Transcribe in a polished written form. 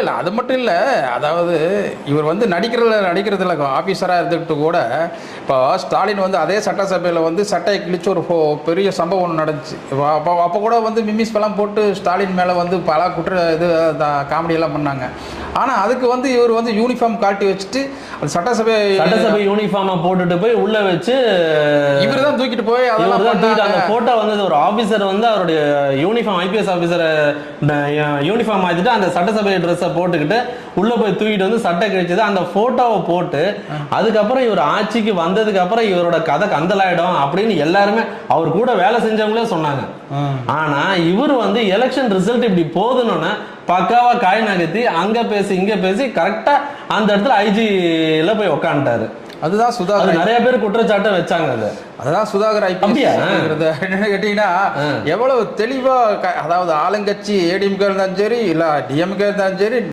இல்லை அது மட்டும் இல்லை. அதாவது இவர் வந்து நடிக்கிறதுல ஆஃபீஸராக இருந்துக்கிட்டு கூட இப்போ ஸ்டாலின் வந்து அதே சட்டசபையில் வந்து சட்டையை கிழிச்சு ஒரு பெரிய சம்பவம் ஒன்று நடந்துச்சு. அப்போ கூட வந்து மிமிஸ்பெல்லாம் போட்டு ஸ்டாலின் மேலே வந்து பல காமெடியெல்லாம் பண்ணாங்க. ஆனால் அதுக்கு வந்து இவர் வந்து யூனிஃபார்ம் காட்டி வச்சுட்டு அந்த சட்டசபை யூனிஃபார்மை போட்டுட்டு போய் உள்ள வச்சு இவர் தான் தூக்கிட்டு போய் அதெல்லாம் அந்த போட்டோ வந்து ஒரு ஆபீசர் வந்து அவருடைய யூனிஃபார்ம் ஐபிஎஸ் ஆபீசரை யூனிஃபார்ம் மாத்திட்டு அந்த சட்டசபை ட்ரெஸ்ஸை போட்டுக்கிட்டு உள்ள போய் தூக்கிட்டு வந்து சட்டை கழிச்சது அந்த போட்டோவை போட்டு அதுக்கப்புறம் இவர் ஆட்சிக்கு வந்ததுக்கு அப்புறம் இவரோட கதை கந்தலாயிடும் அப்படின்னு எல்லாருமே அவர் கூட வேலை செஞ்சவங்களே சொன்னாங்க. ஆனா இவர் வந்து எலெக்ஷன் ரிசல்ட் இப்படி போதுன்னு பக்காவா காய் நகர்த்தி அங்க பேசி இங்க பேசி கரெக்டா அந்த இடத்துல ஐஜில போய் உக்காந்துட்டாரு. அதுதான் சுதாகர். நிறைய பேர் குற்றச்சாட்டை வச்சாங்க. அதுதான் சுதாகர் ஐபிஎஸ் என்னன்னு கேட்டீங்கன்னா எவ்வளவு தெளிவா, அதாவது ஆளுங்கட்சி ஏடிஎம்கே இருந்தாலும் சரி இல்ல டிஎம்கே இருந்தாலும் சரி